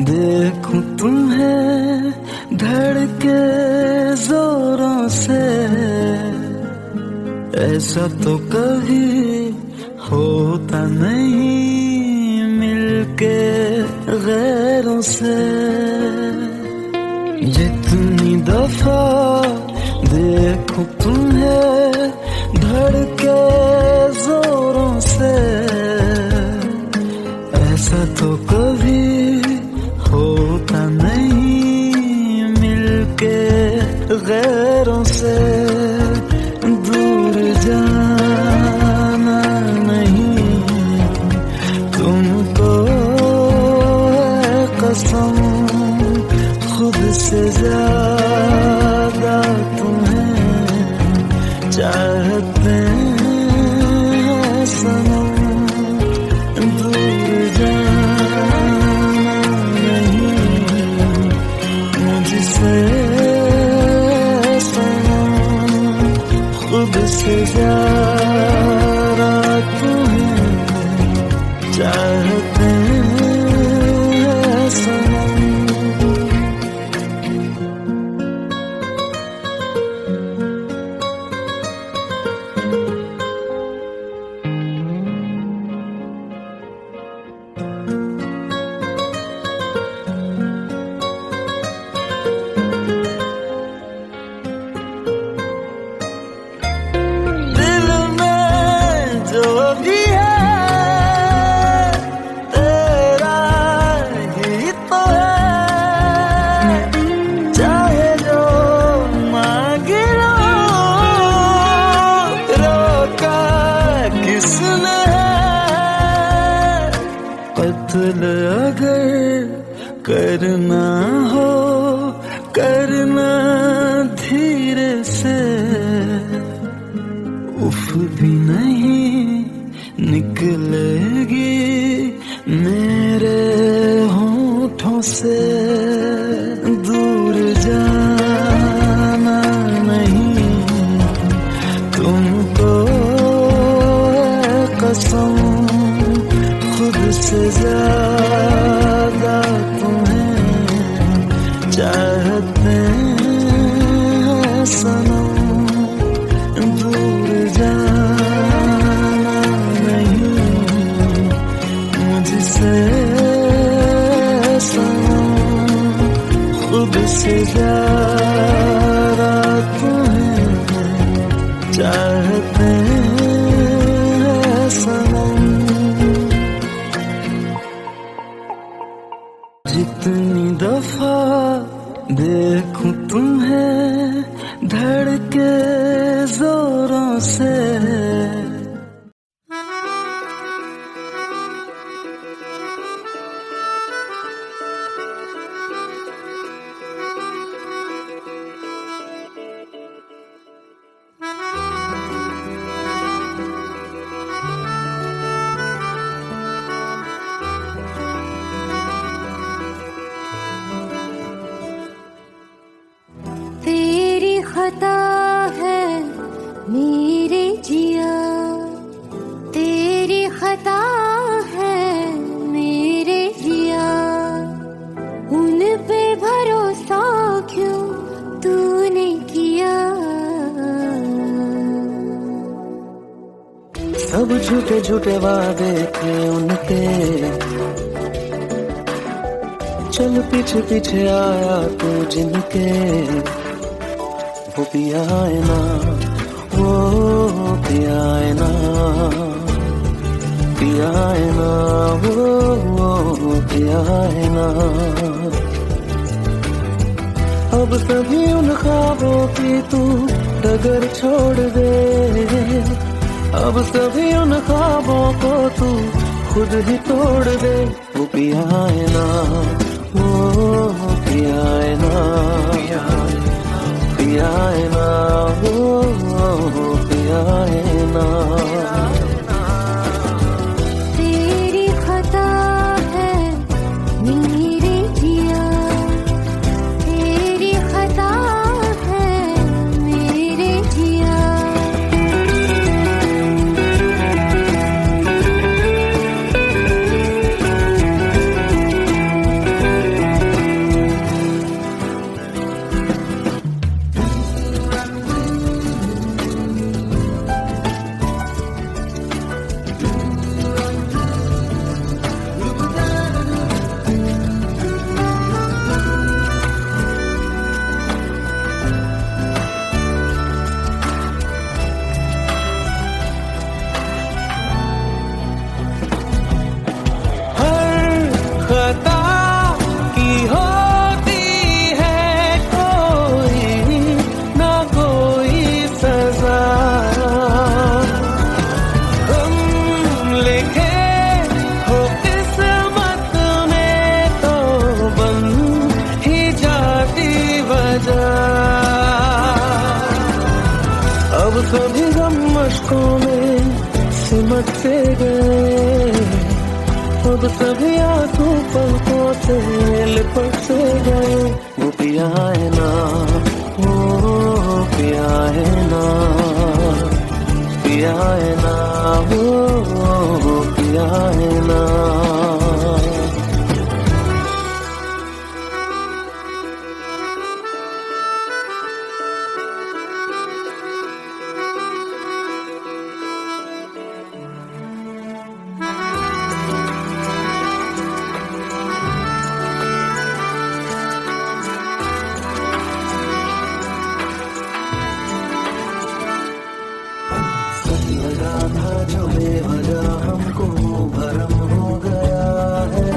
देखूं तुम्हें धड़के जोरों से, ऐसा तो कभी होता नहीं मिलके गैरों से। जितनी दफा देखूं तुम्हें धड़के जोरों से, ऐसा तो कभी होता नहीं मिलके गैरों से। दूर जाना नहीं तुमको है कसम, खुद से ज्यादा तुम्हें चाहते हैं सनम। दूर जाना नहीं मुझसे सनम, खुद से ज्यादा तुम्हें चाहते हैं सनम। कत्ल अगर करना हो करना धीरे से, उफ भी नहीं निकलेगी मेरे होठों से। दूर जाना नहीं तुमको है कसम, खुद से ज्यादा तुम्हें चाहते हैं सनम। दूर जाना नहीं मुझसे सनम, खुद से ज्यादा तुम्हें चाहते हैं सनम। जितनी दफा देखूं तुम्हें धड़के जोरों से, खता है मेरे जिया, तेरी खता है मेरे जिया। उन पे भरोसा क्यों तूने किया? सब झूठे झूठे वादे थे उनके, चल पीछे पीछे आया तू जिनके। वो पिया है ना, वो पिया है ना, पिया है ना, वो पिया है ना। अब सभी उन ख्वाबों की तू डगर छोड़ दे, अब सभी उन ख्वाबों को तू खुद ही तोड़ दे। वो पिया है ना, वो पिया है ना, पिया है ना, वो पिया है ना। तेरी खता है मेरे जिया, तेरी खता है मेरे जिया। सभी गम मशकों में सिमट से गए, अब सभी आंसू पलकों से लिपट से गए। वो पिया है ना, वो पिया है ना, पिया है ना, वो पिया है ना। जो बेवजह हमको भरम हो गया है,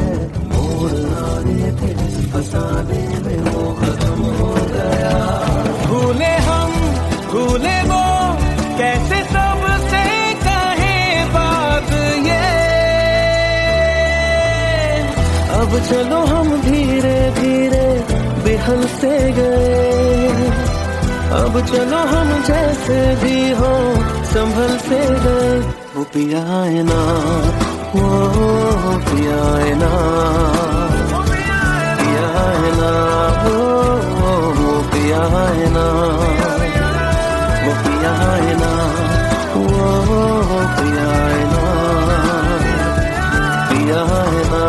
मोड़ आने थे जिस फसाने में वो खत्म हो गया। भूले हम भूले वो, कैसे सबसे कहे बात ये। अब चलो हम धीरे धीरे बेहल से गए, अब चलो हम जैसे भी हो संभल से गए। वो पिया है ना, वो पिया है ना, पिया है ना, वो पिया है ना, वो पिया है ना, वो पिया है ना, पिया है ना,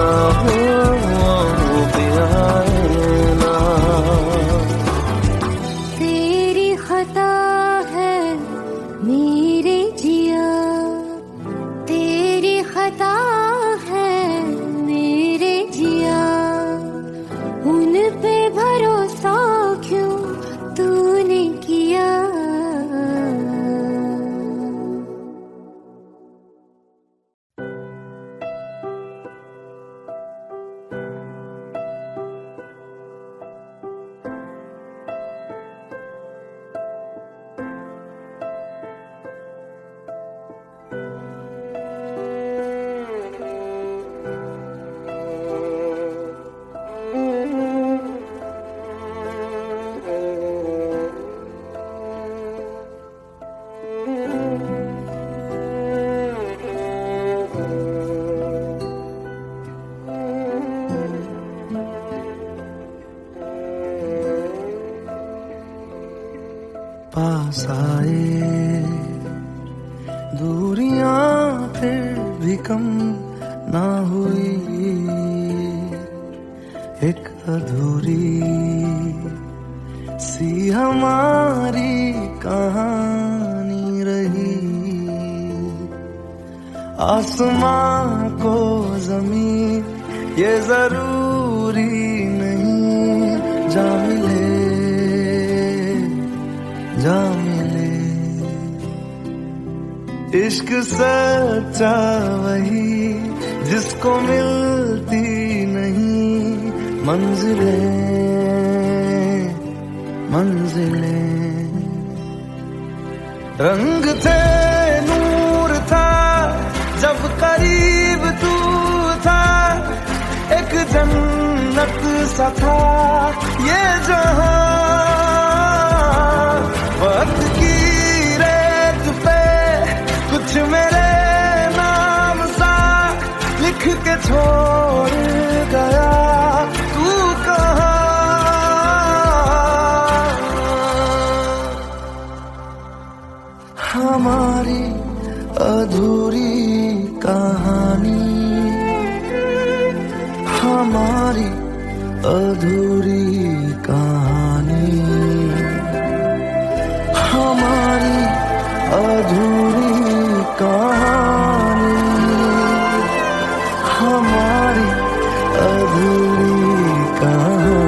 वो पिया है ना। खता है मेरे जिया, तेरी खता है मेरे जिया। उन पे भरोसा क्यों तूने किया। पास आए दूरियां फिर भी कम ना हुई, एक अधूरी सी हमारी कहानी रही। आसमां को जमीन ये जरूरी नहीं, जा मिले जा मिले। इश्क सच्चा वही जिसको मिलती नहीं मंजिलें मंजिलें। रंग थे नूर था जब करीब तू था, एक जन्नत सा था ये जहां। वक्त की रेत पे कुछ मेरे नाम सा लिख के छोड़ गया, तू कहाँ। हमारी अधूरी कहानी, हमारी अधूरी कहानी, हमारी अधूरी कहानी, हमारी अधूरी कहानी।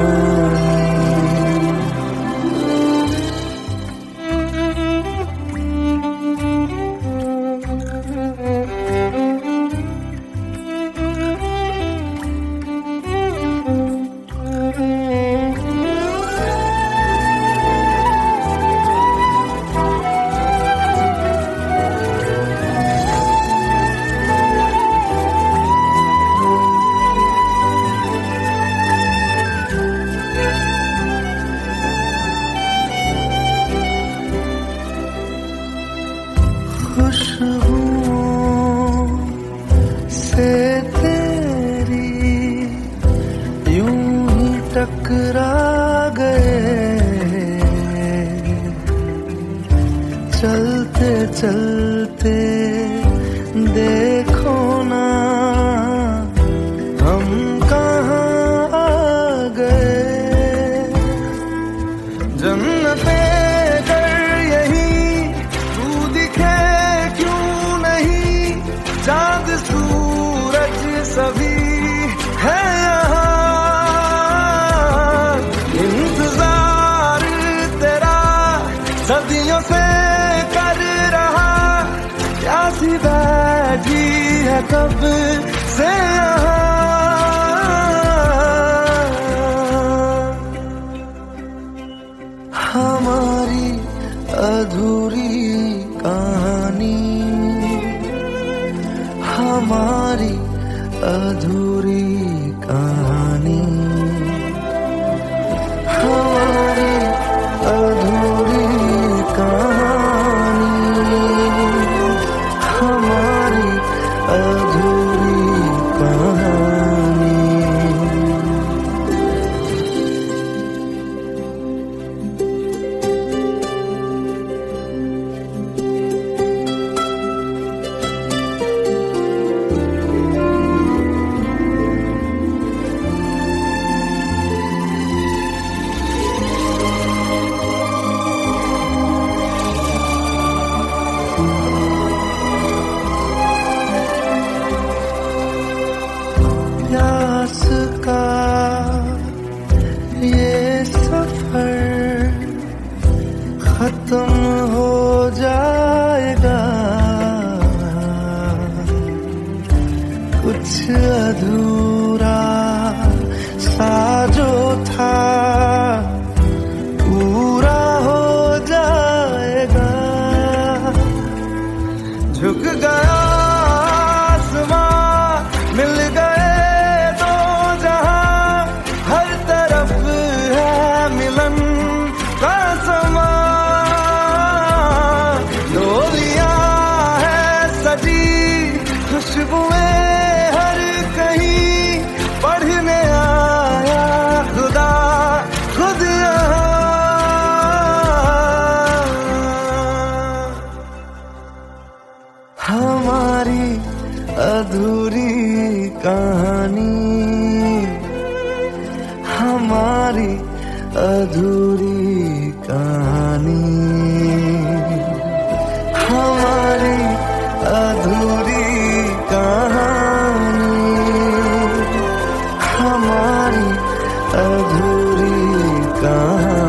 टकरा गए, चलते चलते देखो ना हम कहाँ आ गए। जन्नते कर यही तू दिखे क्यों नहीं, चाँद सूरज सभी है यहाँ। इंतजार तेरा सदियों से कर रहा, प्यासी बैठी है कब से यहाँ। हमारी अधूरी कहानी, हमारी अधूरी कहानी, हमारी अधूरी कहानी, हमारी अधूरी कहानी। प्यास का ये सफर खत्म हो जाएगा, कुछ अधूरा सा जो था पूरा हो जाएगा। झुक गया आसमां, मिल गए दो जहां, हर तरफ है मिलन का समा। डोलियां है सजी खुशबुएं हर कहीं, पढ़ने आया खुदा खुद यहाँ। हमारी अधूरी कहानी, हमारी अधूरी कहानी, हमारी अधूरी कहानी, हमारी अधूरी कहानी।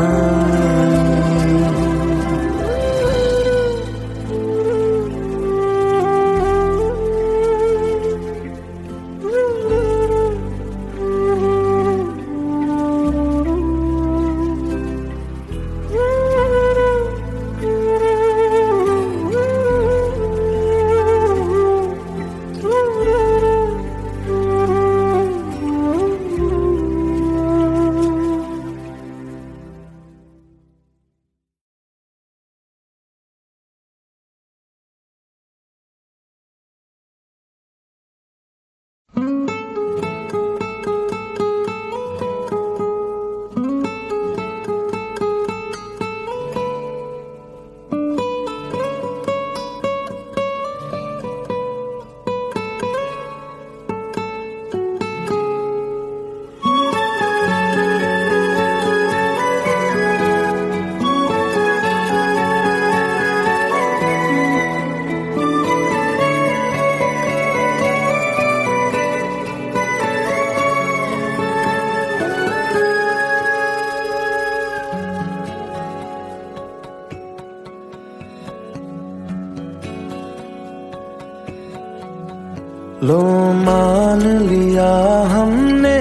लो मान लिया हमने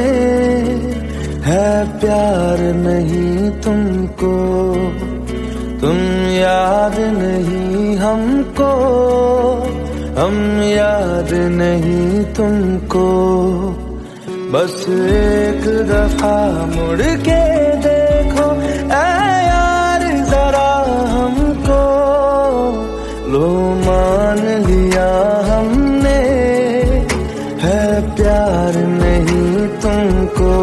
है प्यार नहीं तुमको, तुम याद नहीं हमको, हम याद नहीं तुमको। बस एक दफा मुड़ के देखो ऐ यार जरा हमको। लो मान लिया हमने है प्यार नहीं तुमको,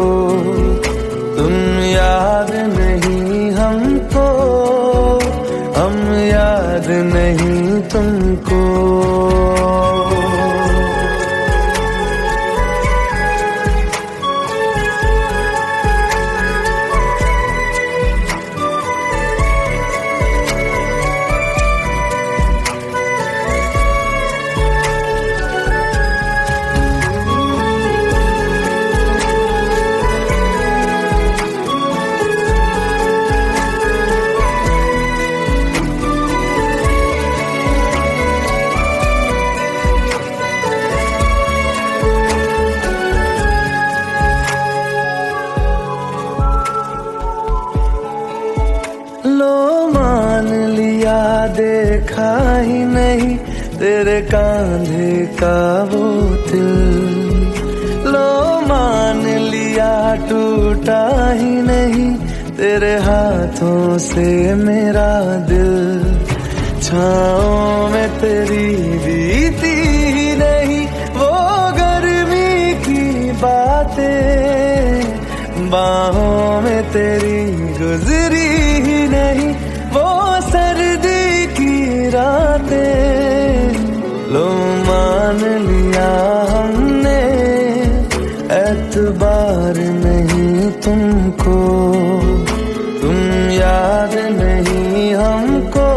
ही नहीं तेरे कांधे का वो दिल, लो मान लिया टूटा ही नहीं तेरे हाथों से मेरा दिल। छाँव में तेरी बीती ही नहीं वो गर्मी की बातें, बाहों में तेरी गुजरी ही नहीं वो सर्दी की रातें। लो मान लिया हमने एतबार नहीं तुमको, तुम याद नहीं हमको,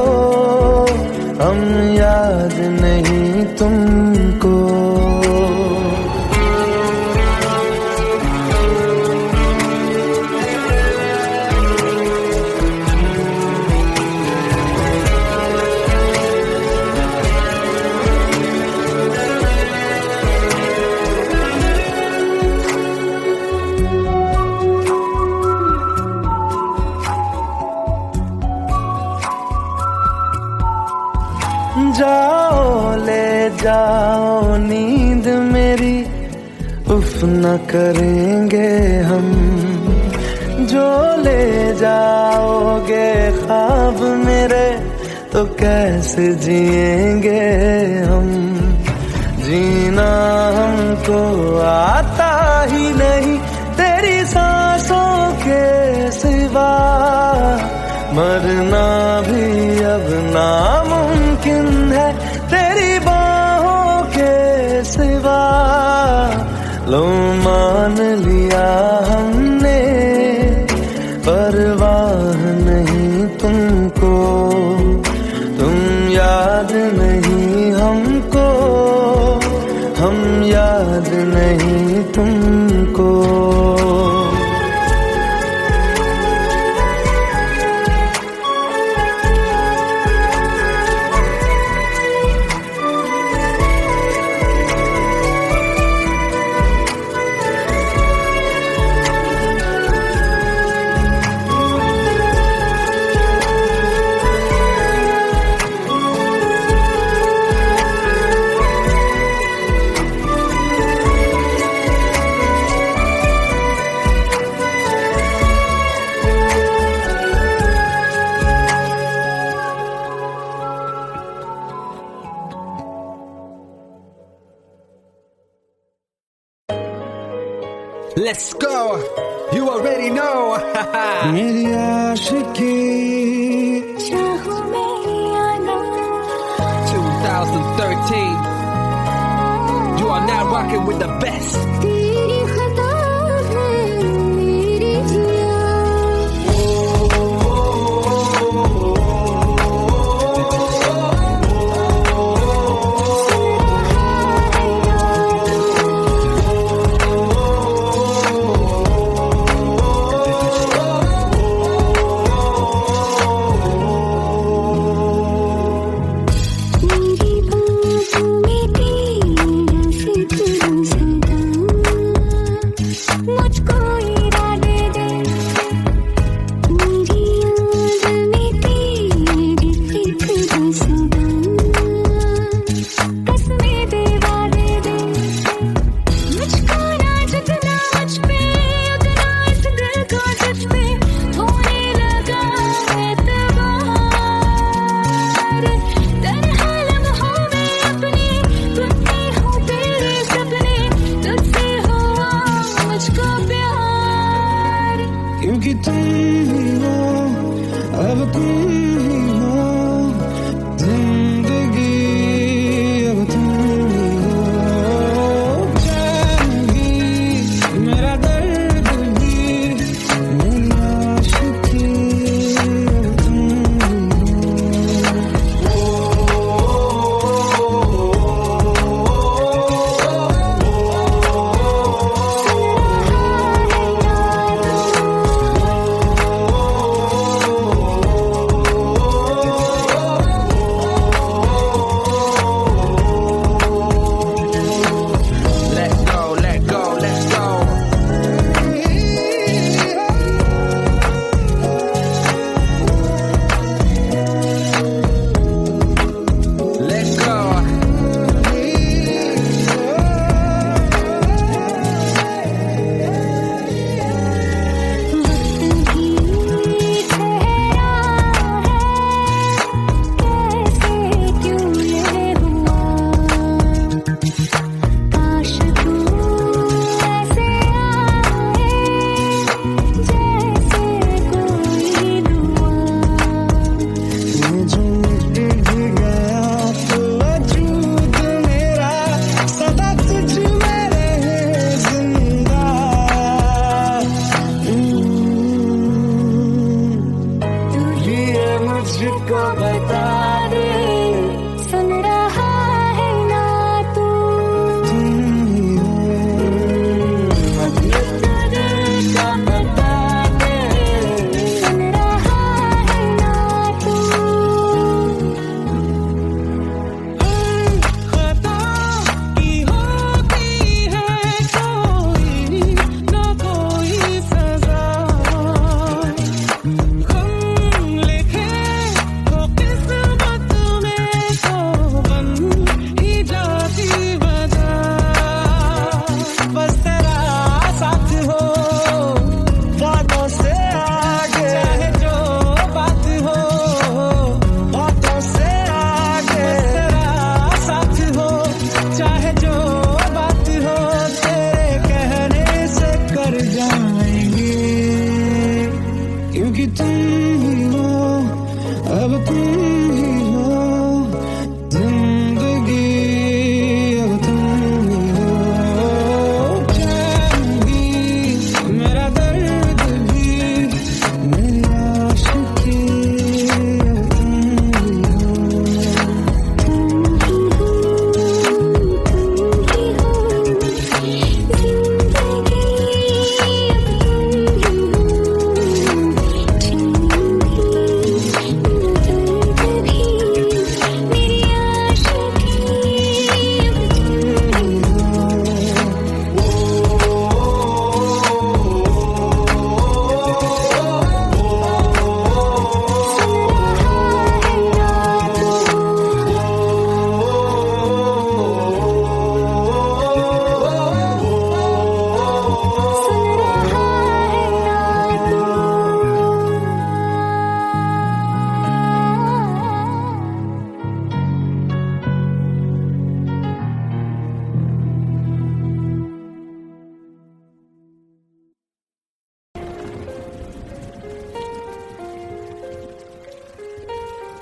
हम याद नहीं तुमको। जाओ ले जाओ नींद मेरी, उफ न करेंगे हम, जो ले जाओगे ख्वाब मेरे तो कैसे जिएंगे हम। जीना हमको आता ही नहीं तेरी सांसों के सिवा, मरना भी अब नामुमकिन है तेरी बाहों के सिवा। लो मान लिया हमने परवाह नहीं तुमको, तुम याद नहीं हमको, हम याद नहीं तुमको। Let's go, you already know. मेरी आशिकी चाहूं मैं या ना, 2013. You are now rocking with the best. तेरी खता है मेरी जिया। क्योंकि तुम ही हो, अब तुम ही हो जिंदगी, अब तुम ही हो चैन भी, मेरा दर्द भी, मेरी आशिकी, अब तुम ही हो।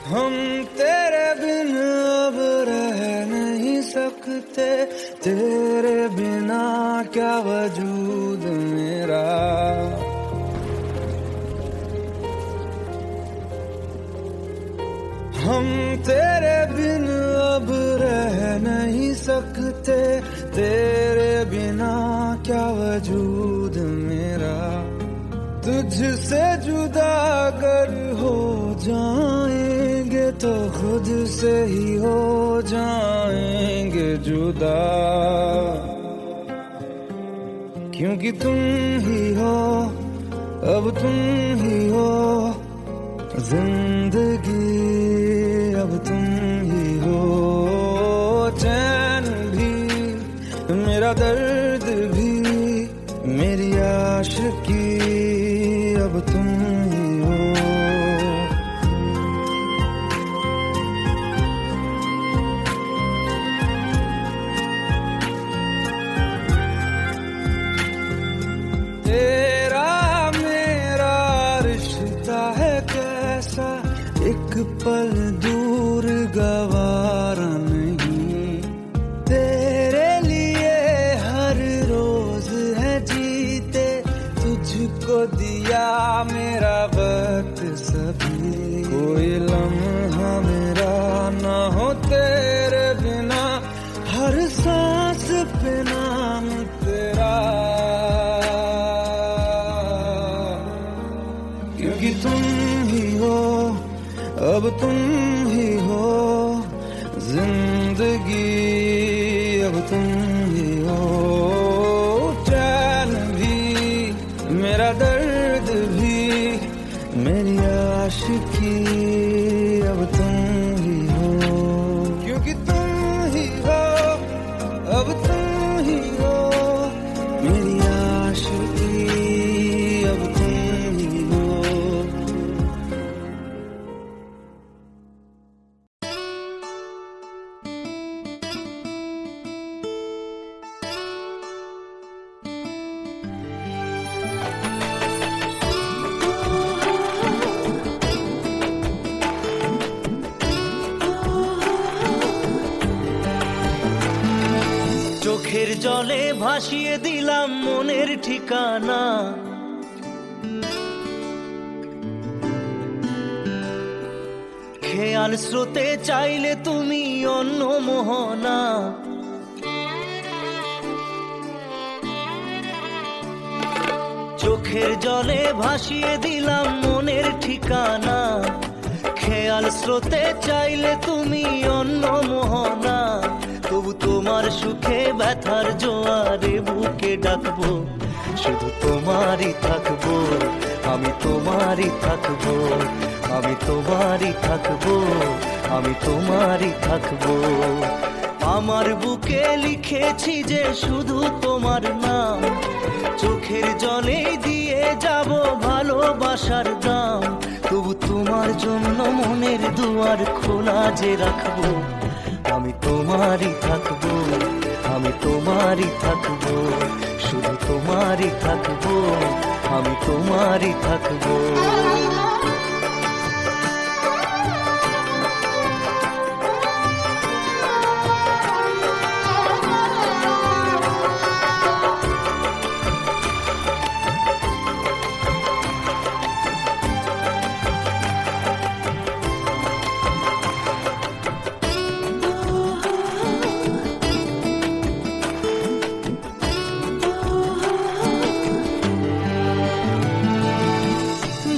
हम तेरे बिन अब रह नहीं सकते, तेरे बिना क्या वजूद मेरा। हम तेरे बिन अब रह नहीं सकते, तेरे बिना क्या वजूद मेरा। तुझसे जुदा अगर हो जाएंगे तो खुद से ही हो जाएंगे जुदा, क्योंकि तुम ही हो, अब तुम ही हो जिंदगी, अब तुम ही हो। चैन भी मेरा दर्द भी मेरी आशिकी, अब तुम ही हो। तेरा मेरा रिश्ता है कैसा, एक पल दूर गवारा नहीं। तेरे लिए हर रोज है जीते, तुझको दिया मेरा वक्त सभी। कोई लम्हा मेरा ना हो तेरे बिना, हर सांस पे नाम तेरा, क्योंकि तुम ही हो, अब तुम ही हो जिंदगी, अब तुम ही हो। चैन भी मेरा दर्द भी मेरी आशिकी, अब तुम ही हो, क्योंकि तुम ही हो, अब तुम ही हो मेरी आशिकी, अब तुम ही हो। চোখের জলে ভাসিয়ে দিলাম মনের ঠিকানা, খেয়াল স্রোতে চাইলে তুমি অন্য মোহনা। চোখের জলে ভাসিয়ে দিলাম মনের ঠিকানা, খেয়াল স্রোতে চাইলে তুমি অন্য মোহনা। তবু তোমার সুখে ব্যথার জোয়ারে বুকে ডাকবো, শুধু তোমারই থাকবো, আমি তোমারই থাকবো, আমি তোমারই থাকবো, আমি তোমারই থাকবো। আমার বুকে লিখেছি যে শুধু তোমার নাম, চোখের জলে দিয়ে যাব ভালোবাসার দাম। তবু তোমার জন্য মনের দুয়ার খোলা যে রাখবো, আমি তোমারই থাকবো, আমি তোমারই থাকবো, শুধু তোমারই থাকবো, আমি তোমারই থাকবো।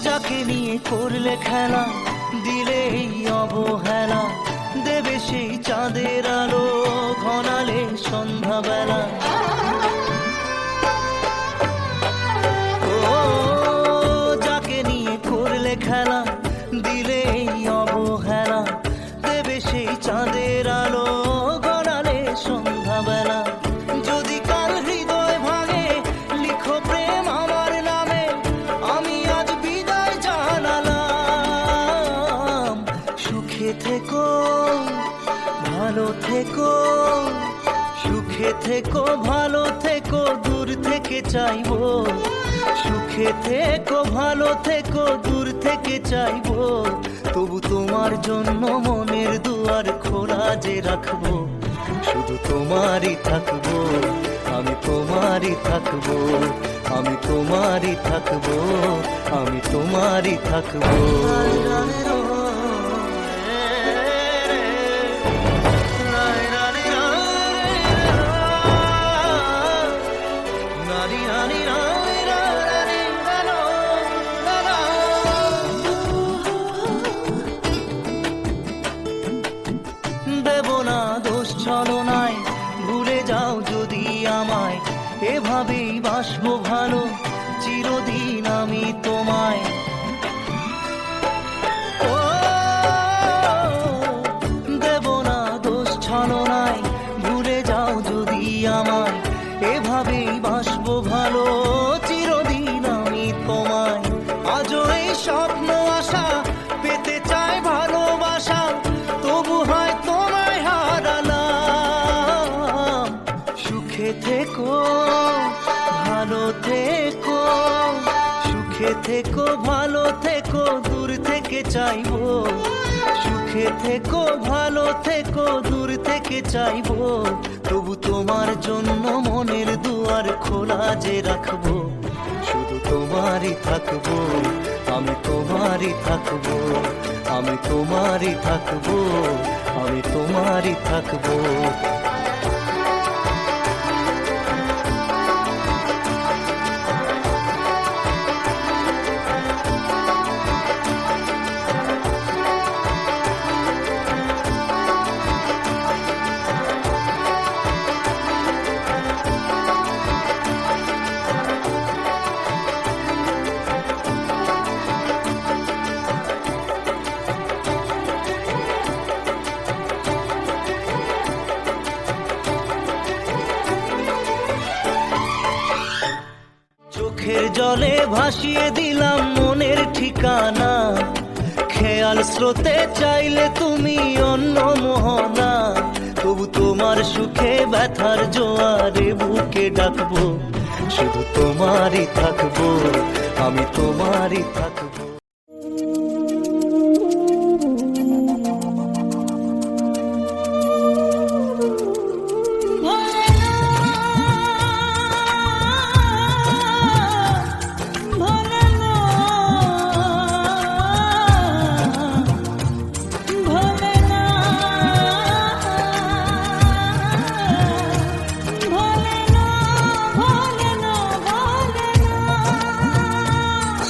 যাকে নিয়ে করলে খেলা, দিলে এই অবহেলা, দেবে সেই চাঁদের আলো ঘনালে সন্ধ্যাবেলা। ও যাকে নিয়ে করলে খেলা, দিলে এই অবহেলা, দেবে সেই চাঁদের আলো ঘনালে সন্ধ্যাবেলা। যদি কাল হৃদয় ভাঙে লিখো প্রেম আমার নামে, আমি আজ বিদায় জানালাম। সুখে থেকো, ভালো থেকো, সুখে থেকো, ভালো থেকো, দূর থেকে চাইবো। সুখে থেকো, ভালো থেকো, দূর থেকে চাইবো। তবু তোমার জন্য মনের দুয়ার খোলা যে রাখবো, শুধু তোমারই থাকবো, আমি তোমারই থাকবো, আমি তোমারই থাকবো, আমি তোমারই থাকবো। দেব না দোষ ছলনায়, ভুলে যাও যদি আমায়, এভাবেই বাসবো ভালো চিরদিন আমি তোমায়। ও দেব না দোষ ছলনায়, ভুলে যাও যদি আমায়, এভাবেই বাসবো ভালো চিরদিন আমি তোমায়। আজও এই স্বপ্ন আশা পেতে চাই ভালোবাসা, তবু হয় তোমায় হারালাম। সুখে থেকো ভালো থেকো, সুখে থেকো ভালো থেকো, দূর থেকে চাইবো। সুখে থেকো ভালো থেকো, দূর থেকে চাইবো, তবু তোমার জন্য মনের দুয়ার খোলা যে রাখবো, শুধু তোমারই থাকবো, আমি তোমারই থাকবো, আমি তোমারই থাকবো, আমি তোমারই থাকবো। চোখের জলে ভাসিয়ে দিলাম মনের ঠিকানা, খেয়াল স্রোতে চাইলে তুমি অন্য মোহনা, তবু তোমার সুখে ব্যথার জোয়ারে বুকে ডাকবো, শুধু তোমারই থাকবো, আমি তোমারই থাকবো।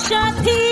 সাথী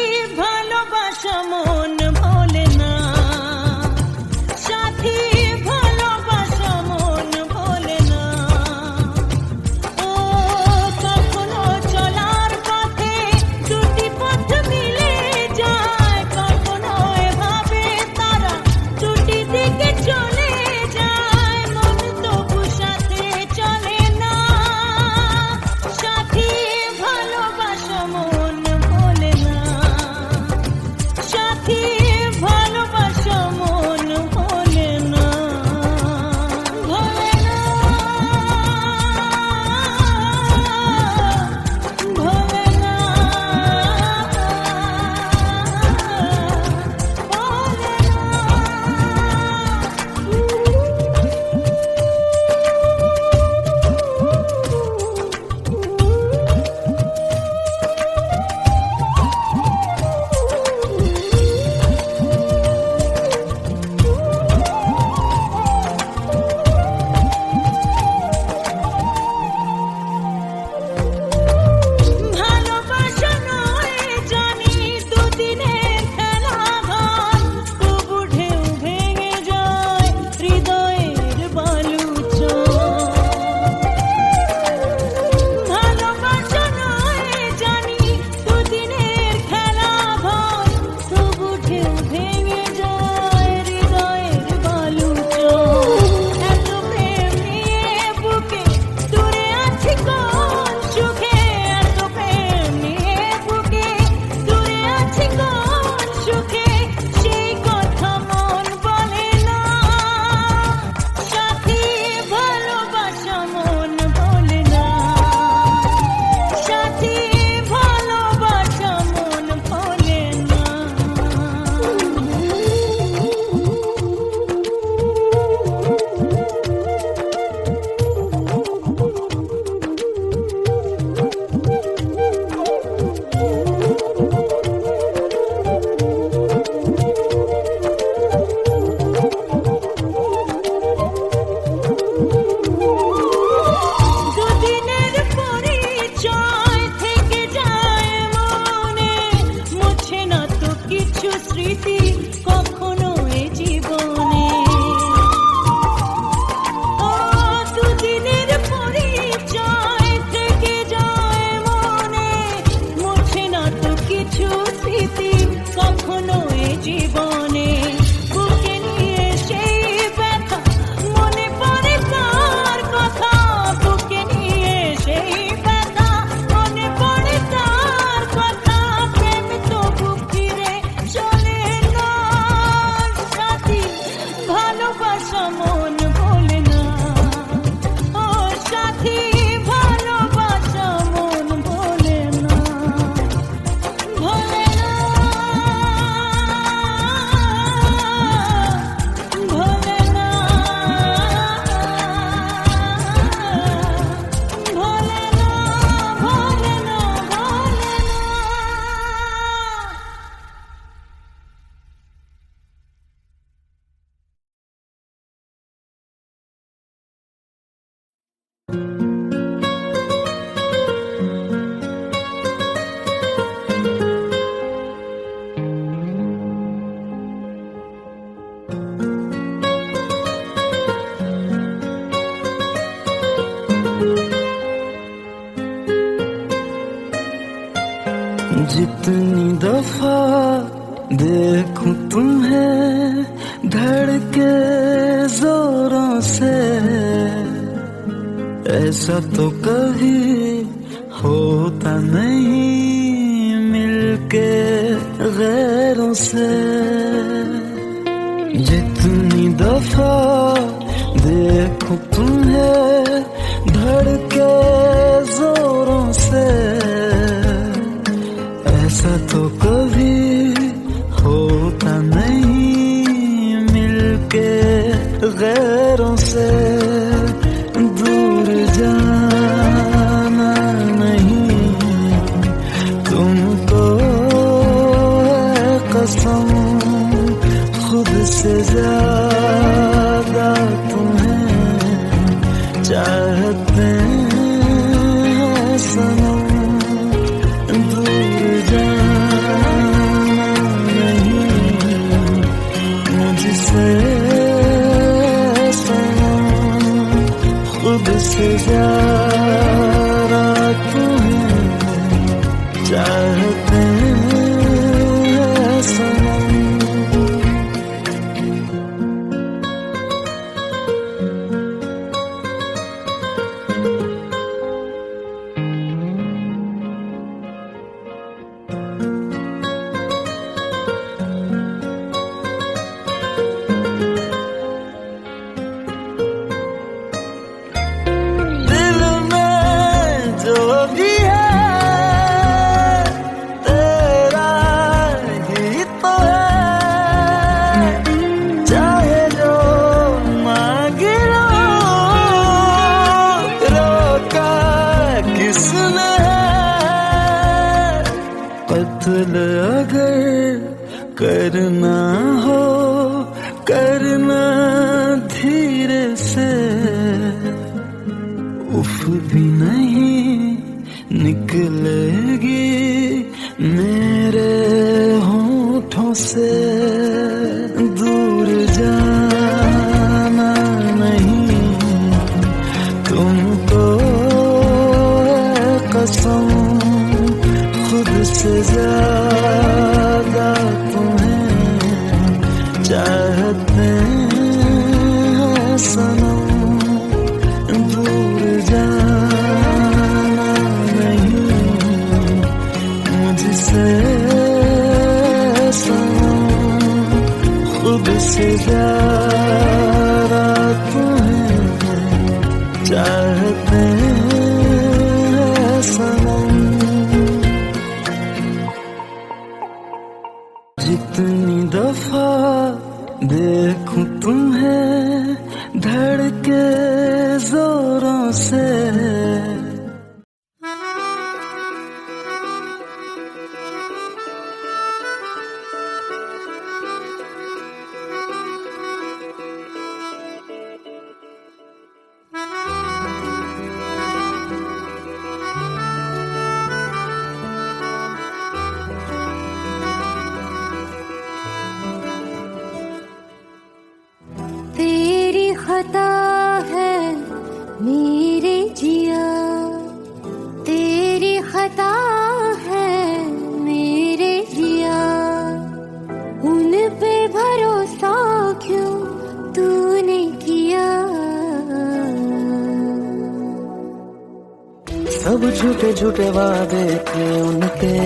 जितनी दफा देखूं तुम्हें धड़के जोरों से, ऐसा तो कभी होता नहीं मिलके गैरों से। जितनी दफा देखूं तुम्हें धड़के जोरों से, ऐसा तो कभी होता नहीं मिलके गैरों से। दूर जाना नहीं तुमको है कसम, खुद से ज्यादा तुम्हें चाहते हैं सनम। दूर जाना नहीं मुझसे सनम, खुद से ज्यादा तुम्हें चाहते हैं सनम। कत्ल अगर करना हो करना धीरे से, उफ भी नहीं निकलेगी मेरे होठों से। दूर जाना नहीं तुमको है कसम, खुद से ज्यादा तुम्हें चाहते हैं सनम। दूर जाना नहीं मुझसे सनम, खुद से ज्यादा तुम्हें चाहते हैं सनम। जितनी दफा देखूं तुम्हें धड़के जोरों से, तेरी खता है मेरे जिया, तेरी खता है मेरे जिया, उन पे भरोसा क्यों तूने किया। सब झूठे झूठे वादे थे उनके,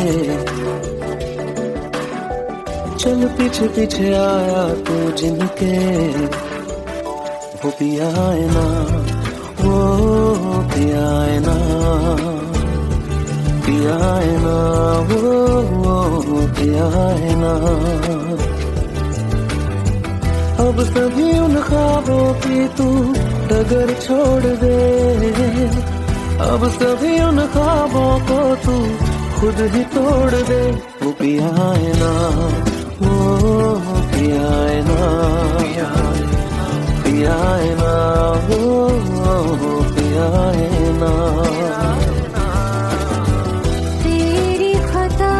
चल पीछे पीछे आया तू जिनके। वो पिया है ना, वो पिया है ना, पिया है ना, वो पिया है ना। अब सभी उन ख्वाबों की तू डगर छोड़ दे, अब सभी उन ख्वाबों को तू खुद ही तोड़ दे। वो पिया है ना, वो पिया है ना, पिया है ना, वो पिया है ना। तेरी खता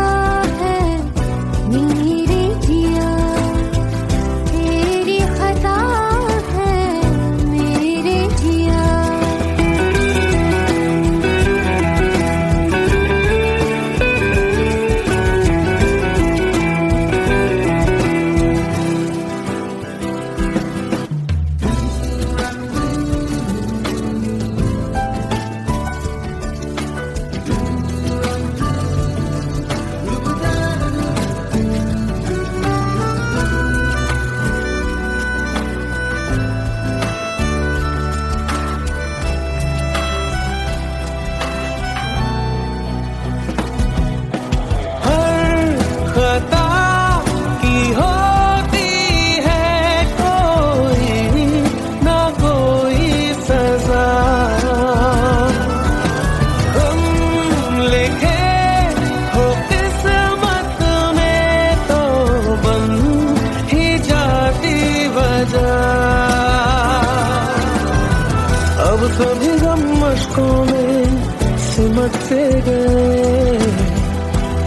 है मेरे जिया, तेरी खता है मेरे जिया। सभी गम मशकों में सिमट से गए,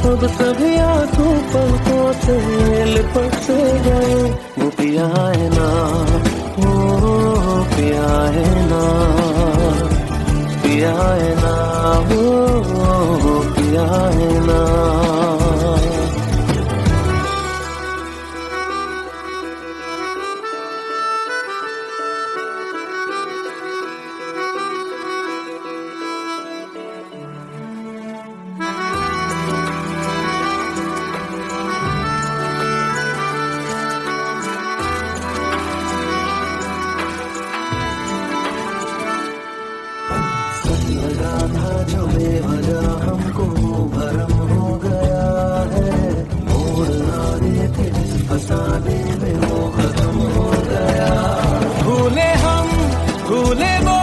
अब सभी आंसू पलकों से लिपट से गए। वो पिया है ना, वो पिया है ना, पिया है ना, वो पिया है ना। लगा था जो बेवजह हमको भरम हो गया है, मोड़ आगे थे जिस फसाने में वो खत्म हो गया। भूले हम भूले वो,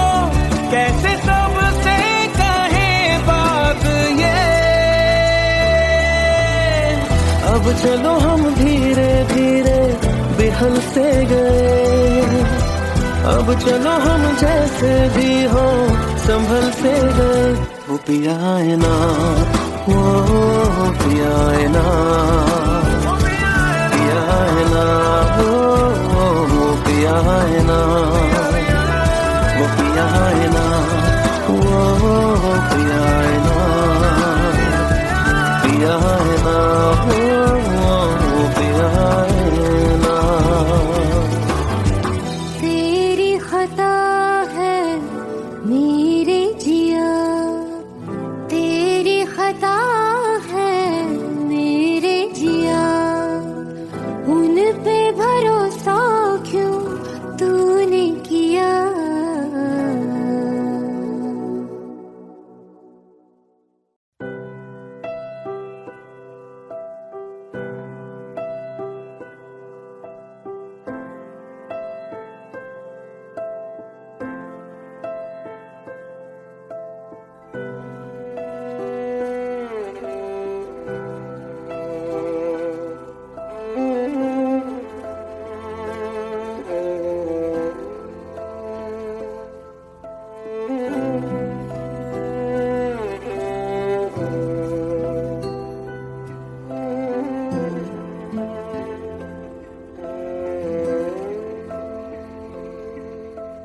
कैसे सबसे कहे बात ये। अब चलो हम धीरे धीरे बिहल से गए, अब चलो हम जैसे भी हो संभल से गए। वो पिया है ना, वो पिया है ना, पिया है ना, वो पिया है ना, वो पिया है ना, वो पिया है ना, पिया है ना, वो पिया है ना। तेरी खता है मेरे जिया, तेरी खता है मेरे जिया, उन पे भरोसा क्यों तूने किया।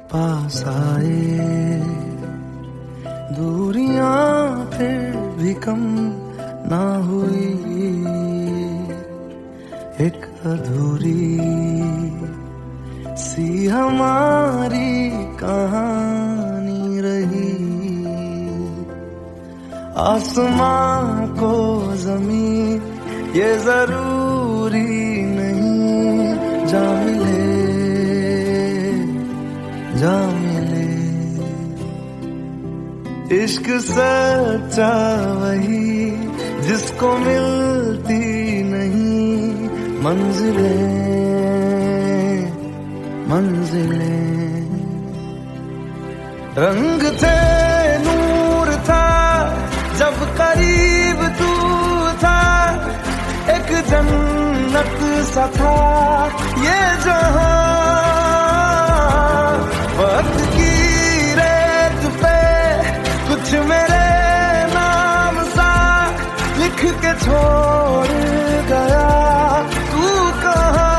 पास आए दूरियां फिर भी कम ना हुई, एक अधूरी सी हमारी कहानी रही। आसमां को जमीन ये जरूरी नहीं, जा मिले जा मिले। इश्क सच्चा वही जिसको मिलती नहीं मंजिलें मंजिलें। रंग थे नूर था जब करीब तू था, एक जन्नत सा था ये जहां। वक्त की रेत पे कुछ मेरे नाम सा लिख के छोड़ गया, तू कहाँ।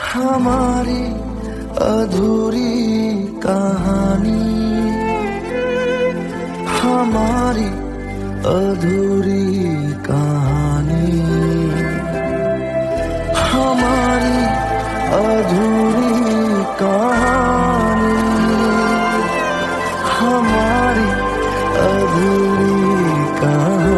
हमारी अधूरी कहानी, हमारी अधूरी कहानी, हमारी अधूरी कहानी, हमारी अधूरी कहानी।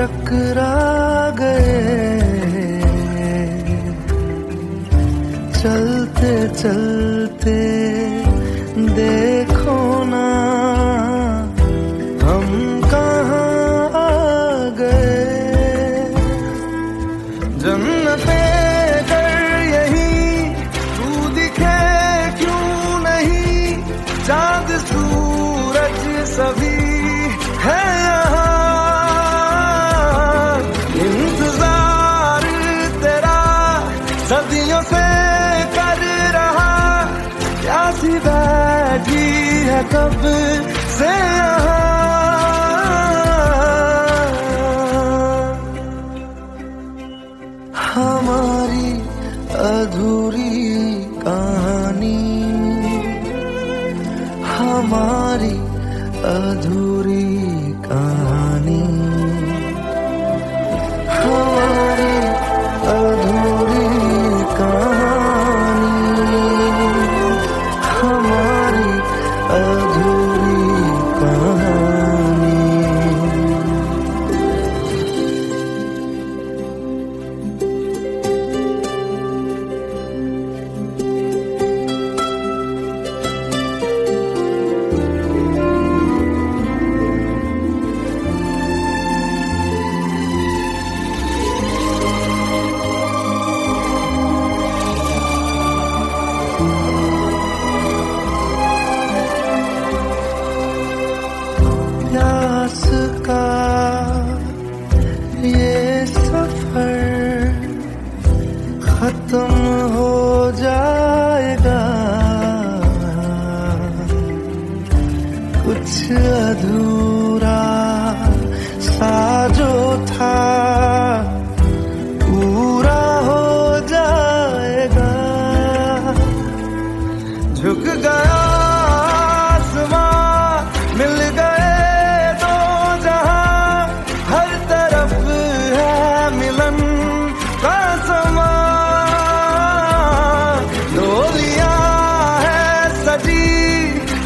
टकरा गए, चलते चलते देखो ना हम कहाँ आ गए। जन्नते कर यही तू दिखे क्यों नहीं, चांद सूरज सभी है यहाँ। इंतजार तेरा सदियों से कर रहा, प्यासी बैठी है कब से यहाँ। हमारी अधूरी कहानी, हमारी अधूरी कहानी, हमारी अधूरी कहानी, हमारी अधूरी कहानी। प्यास का ये सफर खत्म हो जाएगा, कुछ अधूरा सा जो था पूरा हो जाएगा। झुक गया आसमां, मिल गए दो जहां, हर तरफ है मिलन का समा। डोलियां है सजी,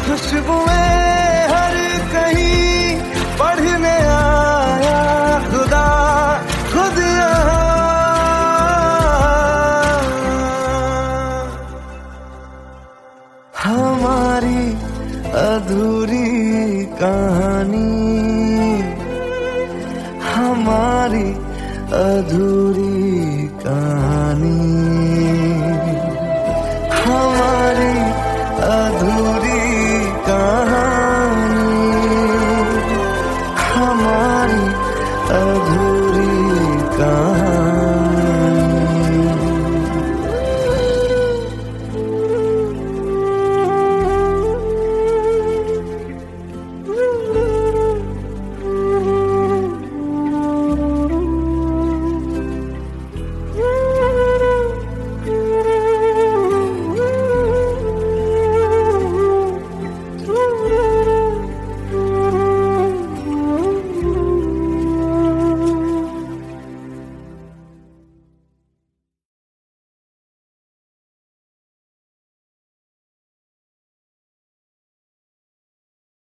खुशबुएं हर कहीं, पढ़ने आया खुदा खुद यहाँ। हमारी अधूरी कहानी, हमारी अधूरी